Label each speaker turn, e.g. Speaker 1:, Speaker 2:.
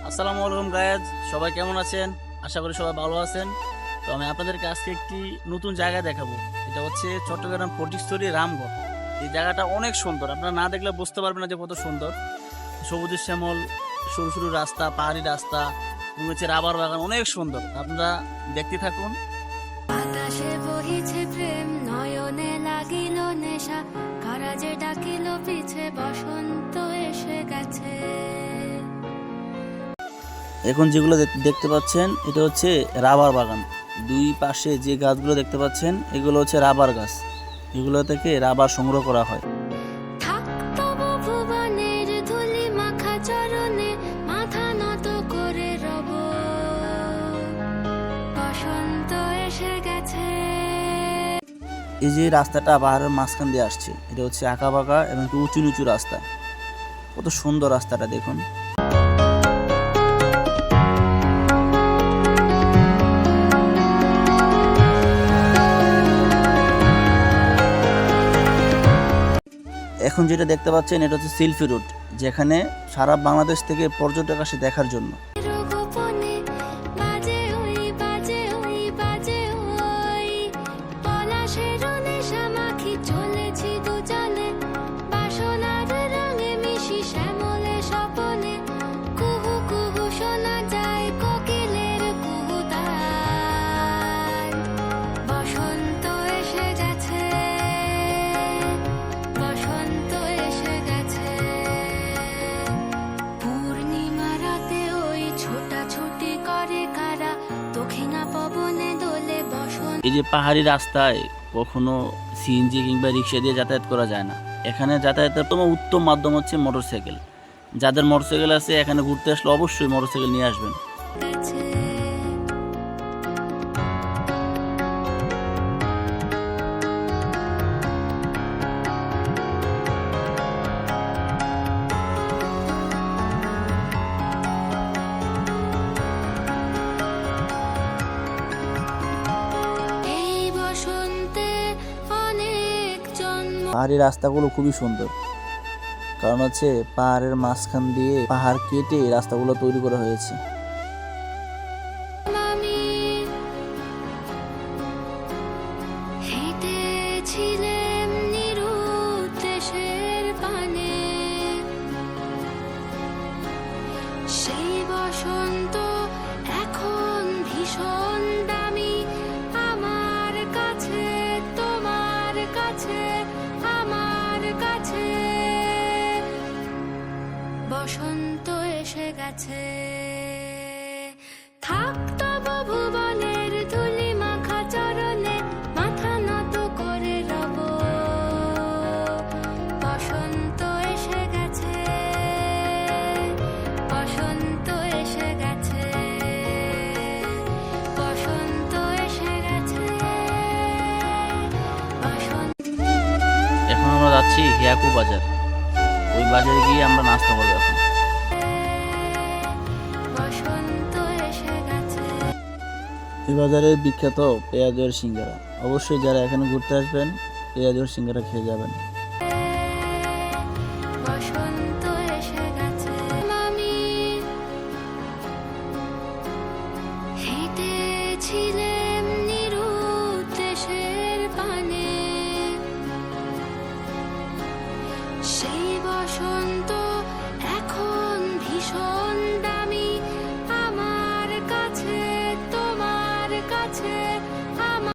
Speaker 1: আসসালামু আলাইকুম গায়েজ, সবাই কেমন আছেন? আশা করি সবাই ভালো আছেন। তো আমি আপনাদেরকে আজকে একটি নতুন জায়গা দেখাবো। এটা হচ্ছে চট্টগ্রাম ফটিকছড়ি রামগড়। এই জায়গাটা অনেক সুন্দর, আপনারা না দেখলে বুঝতে পারবেন না যে কত সুন্দর। সবুজের শ্যামল, সরু সরু রাস্তা, পাহাড়ি রাস্তা, হচ্ছে রাবার বাগান, অনেক সুন্দর। আপনারা দেখতে থাকুন।
Speaker 2: বাতাসে বহিছে প্রেম, নয়নে লাগিল নেশা, কারাজে ডাকিল পিছে, বসন্ত এসে গেছে।
Speaker 1: এখন যেগুলো দেখতে পাচ্ছেন এটা হচ্ছে রাবার বাগান। দুই পাশে যে গাছগুলো দেখতে পাচ্ছেন এগুলো হচ্ছে রাবার গাছ। এগুলো থেকে রাবার সংগ্রহ করা হয়।
Speaker 2: থাক তবু ভুবনের ধুলি মাখা চরণে, মাথা নত করে রব, বসন্ত এসে গেছে।
Speaker 1: এই যে রাস্তাটা পাহাড়ের মাঝখান দিয়ে আসছে, এটা হচ্ছে আঁকা বাঁকা এবং একটু উঁচু নিচু রাস্তা। কত সুন্দর রাস্তাটা দেখুন। এখন যেটা দেখতে পাচ্ছেন এটা হচ্ছে শিল্পী রোড, যেখানে সারা বাংলাদেশ থেকে পর্যটক আসে দেখার জন্য।
Speaker 2: গোপনে বাজে ওই বাজে ওই বাজে ওই, পলাশের নেশা মাখি চলেছি দুজনে, বাসনার রঙে মিশি শ্যামলে স্বপনে, কুহু কুহু শোনা যায় কোকিলের কুহুতান। বসন্ত এসে গেছে, বসন্ত এসে গেছে। পূর্ণিমা রাতে ওই ছোটাছুটি করে কারা, দক্ষিণা পবনে দোলে বসন্ত।
Speaker 1: এই যে পাহাড়ি রাস্তায় কখনো সিএনজি কিংবা রিক্সা দিয়ে যাতায়াত করা যায় না। এখানে যাতায়াতের উত্তম মাধ্যম হচ্ছে মোটরসাইকেল। যাদের মোটরসাইকেল আছে এখানে ঘুরতে আসলে অবশ্যই মোটরসাইকেল নিয়ে আসবেন।
Speaker 2: গেছে। এই বসন্তে অনেক জন্ম
Speaker 1: পাহাড়ি রাস্তাগুলো খুবই সুন্দর, কারণ হচ্ছে পাহাড়ের মাঝখান দিয়ে পাহাড় কেটে রাস্তাগুলো তৈরি করা হয়েছে।
Speaker 2: আমি হেঁটেছিলাম নিরুৎ দেশের পানে, সেই বসন্ত এখন ভীষণ দামি আমার কাছে, তোমার কাছে, আমার কাছে। বসন্ত এসে গেছে। থাক তবু ভুবনের ধুলি মাখা চরণে, মাথা নত করে রব, বসন্ত এসে গেছে, বসন্ত এসে গেছে, বসন্ত এসে গেছে, বসন্ত।
Speaker 1: এখন আমরা যাচ্ছি হিয়াকু বাজার। ওই বাজারে গিয়ে আমরা নাস্তা করবো এখন।
Speaker 2: বসন্ত এসে গেছে।
Speaker 1: এই বাজারের বিখ্যাত পেঁয়াজের সিঙ্গারা। অবশ্যই যারা এখানে ঘুরতে আসবেন পেঁয়াজের সিঙ্গারা খেয়ে যাবেন।
Speaker 2: বসন্ত এসে গেছে। আমি হেঁটেছিলাম নিরুৎ দেশের পানে, সেই বসন্ত এখন ভীষণ দামি আমার কাছে, তোমার কাছে,